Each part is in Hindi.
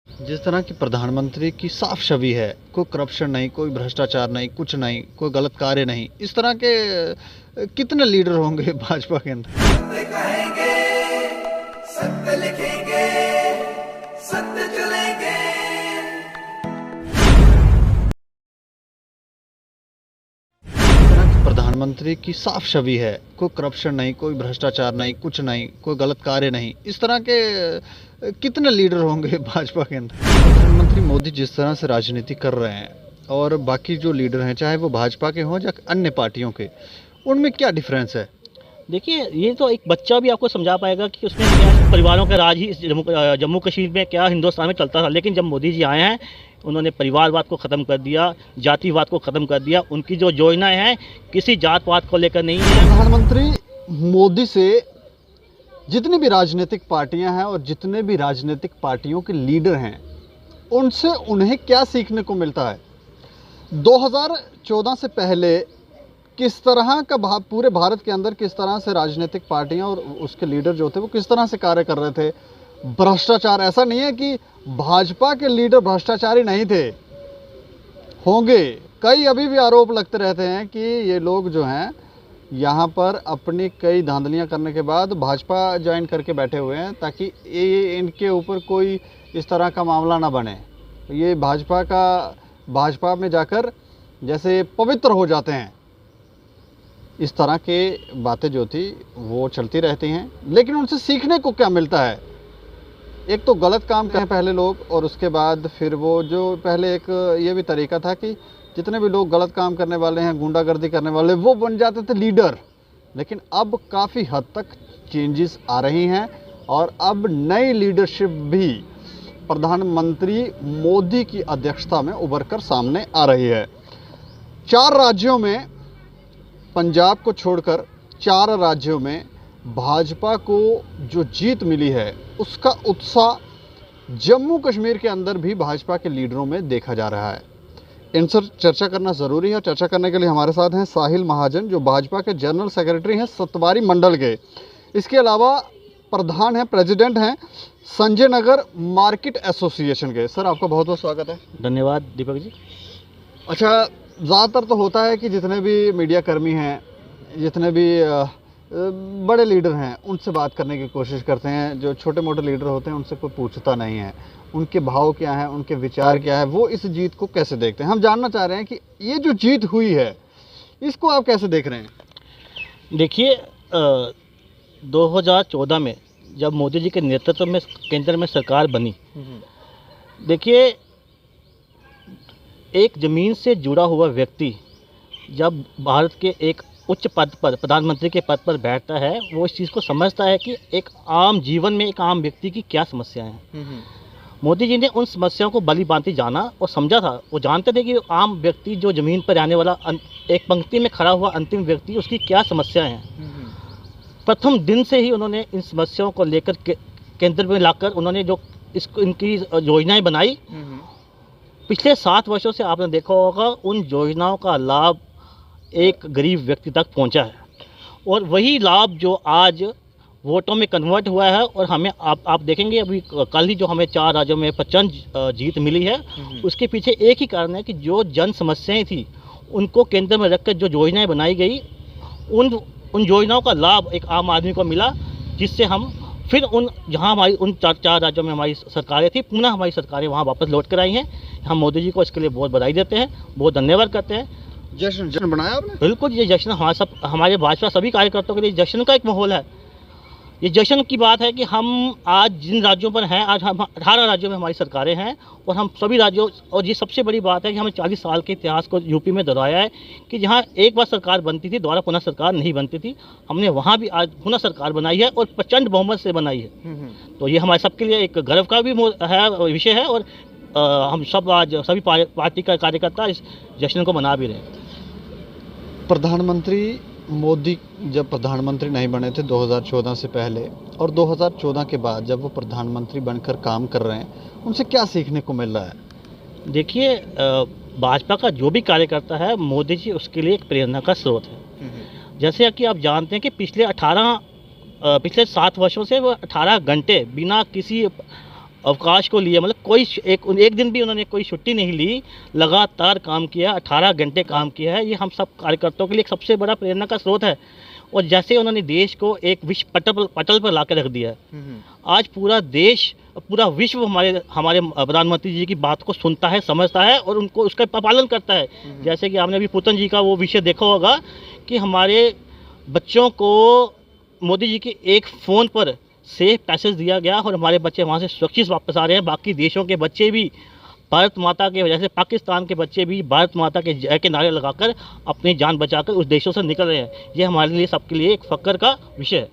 जिस तरह की प्रधानमंत्री की साफ छवि है, कोई करप्शन नहीं, कोई भ्रष्टाचार नहीं, कुछ नहीं, कोई गलत कार्य नहीं, इस तरह के कितने लीडर होंगे भाजपा के अंदर? सत्य कहेंगे, सत्य लिखेंगे, सत्य चलेंगे। जिस तरह की प्रधानमंत्री की साफ छवि है, कोई करप्शन नहीं, कोई भ्रष्टाचार नहीं, कुछ नहीं, कोई गलत कार्य नहीं, इस तरह के कितने लीडर होंगे भाजपा के अंदर? प्रधानमंत्री मोदी जिस तरह से राजनीति कर रहे हैं और बाकी जो लीडर हैं, चाहे वो भाजपा के हों या अन्य पार्टियों के, उनमें क्या डिफरेंस है? देखिए, ये तो एक बच्चा भी आपको समझा पाएगा कि उसमें क्या परिवारों का राज ही इस जम्मू कश्मीर में क्या हिंदुस्तान में चलता था। लेकिन जब मोदी जी आए हैं, उन्होंने परिवारवाद को ख़त्म कर दिया, जातिवाद को ख़त्म कर दिया। उनकी जो योजनाएं हैं किसी जात पात को लेकर नहीं है। प्रधानमंत्री मोदी से जितनी भी राजनीतिक पार्टियां हैं और जितने भी राजनीतिक पार्टियों के लीडर हैं, उनसे उन्हें क्या सीखने को मिलता है? 2014 से पहले किस तरह का पूरे भारत के अंदर किस तरह से राजनीतिक पार्टियां और उसके लीडर जो थे वो किस तरह से कार्य कर रहे थे? भ्रष्टाचार, ऐसा नहीं है कि भाजपा के लीडर भ्रष्टाचारी नहीं थे, होंगे। कई अभी भी आरोप लगते रहते हैं कि ये लोग जो हैं यहाँ पर अपनी कई धांधलियाँ करने के बाद भाजपा ज्वाइन करके बैठे हुए हैं ताकि ये इनके ऊपर कोई इस तरह का मामला ना बने। ये भाजपा में जाकर जैसे पवित्र हो जाते हैं, इस तरह के बातें जो थी वो चलती रहती हैं। लेकिन उनसे सीखने को क्या मिलता है? एक तो गलत काम करें पहले लोग, और उसके बाद फिर वो जो पहले एक ये भी तरीका था कि जितने भी लोग गलत काम करने वाले हैं, गुंडागर्दी करने वाले, वो बन जाते थे लीडर। लेकिन अब काफ़ी हद तक चेंजेस आ रही हैं और अब नई लीडरशिप भी प्रधानमंत्री मोदी की अध्यक्षता में उभर कर सामने आ रही है। 4 राज्यों में, पंजाब को छोड़कर 4 राज्यों में भाजपा को जो जीत मिली है, उसका उत्साह जम्मू कश्मीर के अंदर भी भाजपा के लीडरों में देखा जा रहा है। इनसे चर्चा करना ज़रूरी है। चर्चा करने के लिए हमारे साथ हैं साहिल महाजन, जो भाजपा के जनरल सेक्रेटरी हैं सतवारी मंडल के। इसके अलावा प्रधान हैं, प्रेसिडेंट हैं संजय नगर मार्केट एसोसिएशन के। सर, आपका बहुत बहुत स्वागत है। धन्यवाद दीपक जी। अच्छा, ज़्यादातर तो होता है कि जितने भी मीडिया कर्मी हैं, जितने भी बड़े लीडर हैं, उनसे बात करने की कोशिश करते हैं। जो छोटे मोटे लीडर होते हैं उनसे कोई पूछता नहीं है, उनके भाव क्या हैं, उनके विचार क्या है, वो इस जीत को कैसे देखते हैं। हम जानना चाह रहे हैं कि ये जो जीत हुई है, इसको आप कैसे देख रहे हैं? देखिए, 2014 में जब मोदी जी के नेतृत्व में केंद्र में सरकार बनी, देखिए, एक ज़मीन से जुड़ा हुआ व्यक्ति जब भारत के एक उच्च पद पर, प्रधानमंत्री के पद पर बैठता है, वो इस चीज़ को समझता है कि एक आम जीवन में एक आम व्यक्ति की क्या समस्याएं हैं। मोदी जी ने उन समस्याओं को भली भांति जाना और समझा था। वो जानते थे कि आम व्यक्ति, जो ज़मीन पर रहने वाला एक पंक्ति में खड़ा हुआ अंतिम व्यक्ति, उसकी क्या समस्याएं हैं। प्रथम दिन से ही उन्होंने इन समस्याओं को लेकर केंद्र में लाकर उन्होंने जो इनकी योजनाएं बनाई। पिछले 7 वर्षों से आपने देखा होगा, उन योजनाओं का लाभ एक गरीब व्यक्ति तक पहुंचा है, और वही लाभ जो आज वोटों में कन्वर्ट हुआ है। और हमें आप देखेंगे, अभी कल ही जो हमें 4 राज्यों में प्रचंड जीत मिली है, उसके पीछे एक ही कारण है कि जो जन समस्याएं थी उनको केंद्र में रखकर जो योजनाएं बनाई गई, उन योजनाओं का लाभ एक आम आदमी को मिला, जिससे हम फिर जहां हमारी उन 4 राज्यों में हमारी सरकारें थी, पुनः हमारी सरकारें वहां वापस लौट कर आई हैं। हम मोदी जी को इसके लिए बहुत बधाई देते हैं, बहुत धन्यवाद करते हैं। जश्न बनाया आपने? बिल्कुल, ये जश्न हमारे भाजपा सभी कार्यकर्ताओं के लिए जश्न का एक माहौल है। ये जश्न की बात है कि हम आज जिन राज्यों पर हैं, आज हम 18 राज्यों में हमारी सरकारें हैं, और हम सभी राज्यों, और ये सबसे बड़ी बात है कि हमें 40 साल के इतिहास को यूपी में दोहराया है कि जहाँ एक बार सरकार बनती थी, दोबारा पुनः सरकार नहीं बनती थी, हमने वहाँ भी आज पुनः सरकार बनाई है, और प्रचंड बहुमत से बनाई है। तो ये हमारे सबके लिए एक गर्व का भी है, विषय है, और हम सब आज सभी पार्टी का कार्यकर्ता इस जश्न को मना भी रहे हैं। प्रधानमंत्री मोदी जब प्रधानमंत्री नहीं बने थे 2014 से पहले, और 2014 के बाद जब वो प्रधानमंत्री बनकर काम कर रहे हैं, उनसे क्या सीखने को मिल रहा है? देखिए, भाजपा का जो भी कार्यकर्ता है, मोदी जी उसके लिए एक प्रेरणा का स्रोत है। जैसे कि आप जानते हैं कि पिछले 7 वर्षों से वो 18 घंटे बिना किसी अवकाश को लिए, मतलब कोई एक दिन भी उन्होंने कोई छुट्टी नहीं ली, लगातार काम किया, 18 घंटे काम किया है। ये हम सब कार्यकर्ताओं के लिए एक सबसे बड़ा प्रेरणा का स्रोत है। और जैसे उन्होंने देश को एक विश्व पटल पर ला कर रख दिया है। आज पूरा देश, पूरा विश्व हमारे प्रधानमंत्री जी की बात को सुनता है, समझता है और उनको उसका पालन करता है। जैसे कि आपने अभी पुतन जी का वो विषय देखा होगा कि हमारे बच्चों को मोदी जी के एक फ़ोन पर सेफ पैसेज दिया गया और हमारे बच्चे वहाँ से सुरक्षित वापस आ रहे हैं। बाकी देशों के बच्चे भी भारत माता के वजह से, पाकिस्तान के बच्चे भी भारत माता के जय के नारे लगाकर अपनी जान बचाकर उस देशों से निकल रहे हैं। ये हमारे लिए, सबके लिए एक फ़ख्र का विषय है।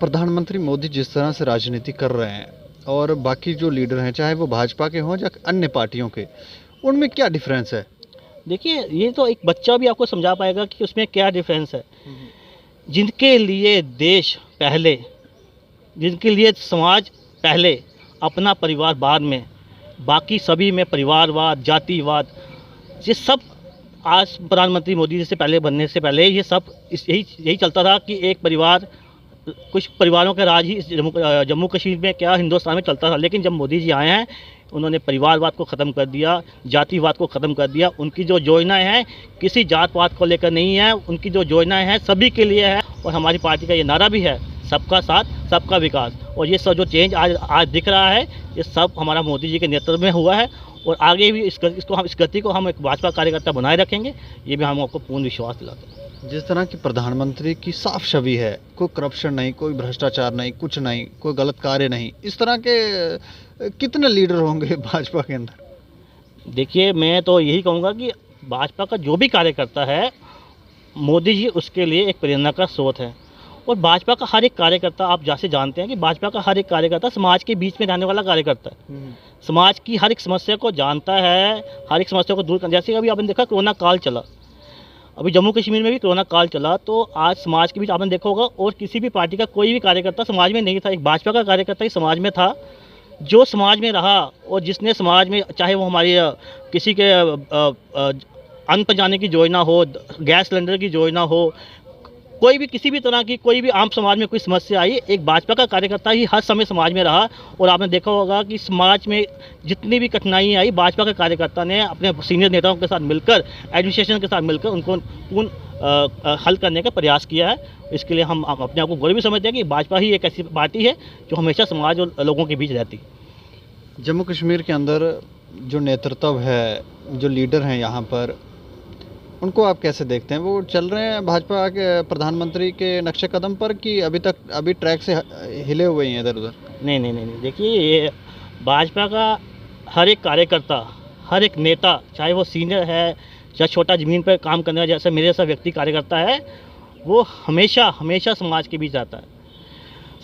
प्रधानमंत्री मोदी जिस तरह से राजनीति कर रहे हैं और बाकी जो लीडर हैं, चाहे वो भाजपा के हों या अन्य पार्टियों के, उनमें क्या डिफरेंस है? देखिए, ये तो एक बच्चा भी आपको समझा पाएगा कि उसमें क्या डिफरेंस है। जिनके लिए देश पहले, जिनके लिए समाज पहले, अपना परिवार बाद में, बाकी सभी में परिवारवाद, जातिवाद, ये सब आज प्रधानमंत्री मोदी जी से पहले बनने से पहले ये सब यही चलता था कि एक परिवार, कुछ परिवारों का राज ही जम्मू कश्मीर में क्या हिंदुस्तान में चलता था। लेकिन जब मोदी जी आए हैं, उन्होंने परिवारवाद को ख़त्म कर दिया, जातिवाद को ख़त्म कर दिया। उनकी जो योजनाएं हैं किसी जात पात को लेकर नहीं है, उनकी जो योजनाएं हैं सभी के लिए है। और हमारी पार्टी का ये नारा भी है, सबका साथ सबका विकास। और ये सब जो चेंज आज दिख रहा है, ये सब हमारा मोदी जी के नेतृत्व में हुआ है। और आगे भी इस गति को हम एक भाजपा कार्यकर्ता बनाए रखेंगे, ये भी हम आपको पूर्ण विश्वास दिलाते हैं। जिस तरह की प्रधानमंत्री की साफ छवि है, कोई करप्शन नहीं, कोई भ्रष्टाचार नहीं, कुछ नहीं, कोई गलत कार्य नहीं, इस तरह के कितने लीडर होंगे भाजपा के अंदर? देखिए, मैं तो यही कहूँगा कि भाजपा का जो भी कार्यकर्ता है, मोदी जी उसके लिए एक प्रेरणा का स्रोत है। और भाजपा का हर एक कार्यकर्ता, आप जैसे जानते हैं कि भाजपा का हर एक कार्यकर्ता समाज के बीच में रहने वाला कार्यकर्ता है। समाज की हर एक समस्या को जानता है, हर एक समस्या को दूर कर। जैसे अभी आपने देखा कोरोना काल चला, अभी जम्मू कश्मीर में भी कोरोना काल चला, तो आज समाज के बीच आपने देखा होगा, और किसी भी पार्टी का कोई भी कार्यकर्ता समाज में नहीं था, एक भाजपा का कार्यकर्ता ही समाज में था, जो समाज में रहा। और जिसने समाज में, चाहे वो हमारी किसी के अन्न पहुँचाने की योजना हो, गैस सिलेंडर की योजना हो, कोई भी किसी भी तरह की कोई भी आम समाज में कोई समस्या आई, एक भाजपा का कार्यकर्ता ही हर समय समाज में रहा। और आपने देखा होगा कि समाज में जितनी भी कठिनाई आई, भाजपा के कार्यकर्ता ने अपने सीनियर नेताओं के साथ मिलकर, एडमिनिस्ट्रेशन के साथ मिलकर उनको पूर्ण हल करने का प्रयास किया है। इसके लिए हम अपने आप को गौरव भी समझते हैं कि भाजपा ही एक ऐसी पार्टी है जो हमेशा समाज और लोगों के बीच रहती है। जम्मू कश्मीर के अंदर जो नेतृत्व है, जो लीडर हैं यहाँ पर, उनको आप कैसे देखते हैं? वो चल रहे हैं भाजपा के प्रधानमंत्री के नक्शे कदम पर कि अभी ट्रैक से हिले हुए हैं इधर उधर? नहीं। देखिए, ये भाजपा का हर एक कार्यकर्ता, हर एक नेता, चाहे वो सीनियर है या छोटा ज़मीन पर काम करने वाला जैसे मेरे जैसा व्यक्ति कार्यकर्ता है, वो हमेशा समाज के बीच रहता है,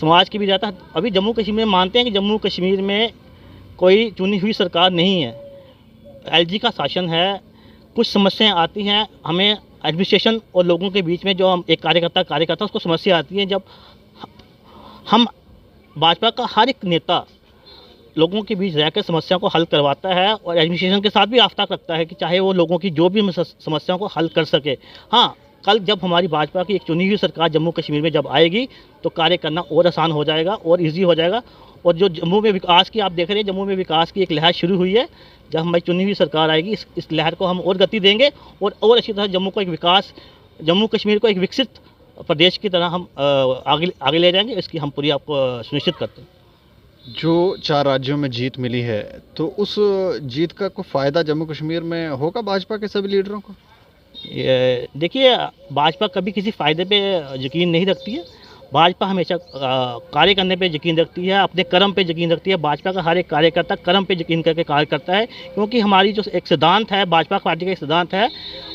समाज के बीच रहता है। अभी जम्मू कश्मीर में मानते हैं कि जम्मू कश्मीर में कोई चुनी हुई सरकार नहीं है, एलजी का शासन है। कुछ समस्याएं आती हैं, हमें एडमिनिस्ट्रेशन और लोगों के बीच में, जो हम एक कार्यकर्ता उसको समस्या आती है, जब हम भाजपा का हर एक नेता लोगों के बीच रहकर समस्याओं को हल करवाता है और एडमिनिस्ट्रेशन के साथ भी रास्ता रखता है कि चाहे वो लोगों की जो भी समस्याओं को हल कर सके। हाँ, कल जब हमारी भाजपा की एक चुनी हुई सरकार जम्मू कश्मीर में जब आएगी, तो कार्य करना और आसान हो जाएगा और ईजी हो जाएगा। और जो जम्मू में विकास की आप देख रहे हैं, जम्मू में विकास की एक लहर शुरू हुई है। जब हमारी चुनी हुई सरकार आएगी, इस लहर को हम और गति देंगे और अच्छी तरह जम्मू कश्मीर को एक विकसित प्रदेश की तरह हम आगे ले जाएंगे। इसकी हम पूरी आपको सुनिश्चित करते हैं। जो 4 राज्यों में जीत मिली है, तो उस जीत का कोई फ़ायदा जम्मू कश्मीर में होगा भाजपा के सभी लीडरों को? देखिए, भाजपा कभी किसी फ़ायदे पे यकीन नहीं रखती है। भाजपा हमेशा कार्य करने पे यकीन रखती है, अपने कर्म पे यकीन रखती है। भाजपा का हर एक कार्यकर्ता कर्म पे यकीन करके कार्य करता है, क्योंकि हमारी जो एक सिद्धांत है, भाजपा पार्टी का एक सिद्धांत है,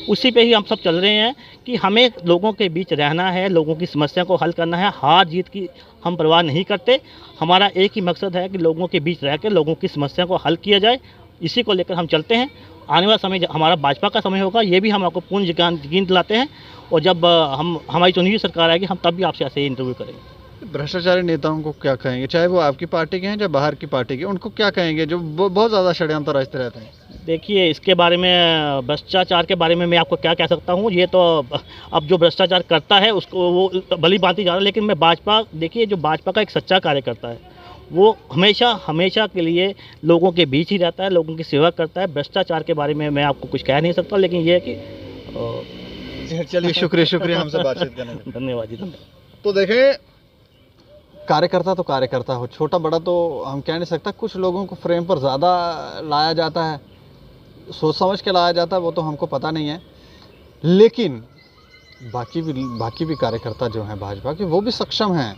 उसी पे ही हम सब चल रहे हैं कि हमें लोगों के बीच रहना है, लोगों की समस्या को हल करना है। हार जीत की हम परवाह नहीं करते। हमारा एक ही मकसद है कि लोगों के बीच रह कर लोगों की समस्या को हल किया जाए। इसी को लेकर हम चलते हैं। आने वाला समय हमारा भाजपा का समय होगा, ये भी हम आपको पूर्ण यकीन दिलाते हैं। और जब हमारी चुनी हुई सरकार आएगी, हम तब भी आपसे ऐसे ही इंटरव्यू करेंगे। भ्रष्टाचारी नेताओं को क्या कहेंगे, चाहे वो आपकी पार्टी के हैं या बाहर की पार्टी के, उनको क्या कहेंगे जो बहुत ज़्यादा षड्यंत्र रचते रहते हैं? देखिए, इसके बारे में, भ्रष्टाचार के बारे में मैं आपको क्या कह सकता हूँ। ये तो अब जो भ्रष्टाचार करता है उसको वो भली भांति जाना, लेकिन मैं देखिए, जो भाजपा का एक सच्चा कार्यकर्ता है, वो हमेशा हमेशा के लिए लोगों के बीच ही रहता है, लोगों की सेवा करता है। भ्रष्टाचार के बारे में मैं आपको कुछ कह नहीं सकता, लेकिन ये है कि चलिए, शुक्रिया हमसे बातचीत करने के लिए। धन्यवाद जी, धन्यवाद। तो देखें, कार्यकर्ता तो कार्यकर्ता हो, छोटा बड़ा तो हम कह नहीं सकता। कुछ लोगों को फ्रेम पर ज़्यादा लाया जाता है, सोच समझ के लाया जाता है, वो तो हमको पता नहीं है। लेकिन बाकी भी कार्यकर्ता जो हैं भाजपा के, वो भी सक्षम हैं।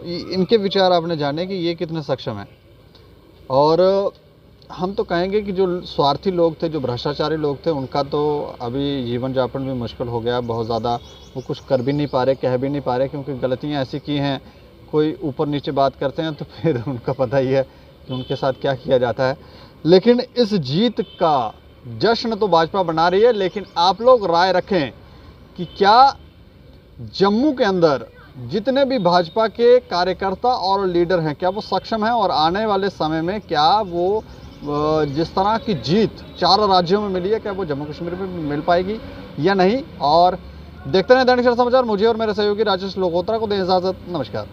इनके विचार आपने जाने कि ये कितने सक्षम हैं। और हम तो कहेंगे कि जो स्वार्थी लोग थे, जो भ्रष्टाचारी लोग थे, उनका तो अभी जीवन यापन भी मुश्किल हो गया बहुत ज़्यादा। वो कुछ कर भी नहीं पा रहे, कह भी नहीं पा रहे, क्योंकि गलतियाँ ऐसी की हैं। कोई ऊपर नीचे बात करते हैं तो फिर उनका पता ही है कि उनके साथ क्या किया जाता है। लेकिन इस जीत का जश्न तो भाजपा बना रही है, लेकिन आप लोग राय रखें कि क्या जम्मू के अंदर जितने भी भाजपा के कार्यकर्ता और लीडर हैं, क्या वो सक्षम हैं, और आने वाले समय में क्या वो जिस तरह की जीत 4 राज्यों में मिली है, क्या वो जम्मू कश्मीर में मिल पाएगी या नहीं। और देखते रहें दैनिक सवेरा समाचार। मुझे और मेरे सहयोगी राजेश लोगोत्रा को दें इजाज़त। नमस्कार।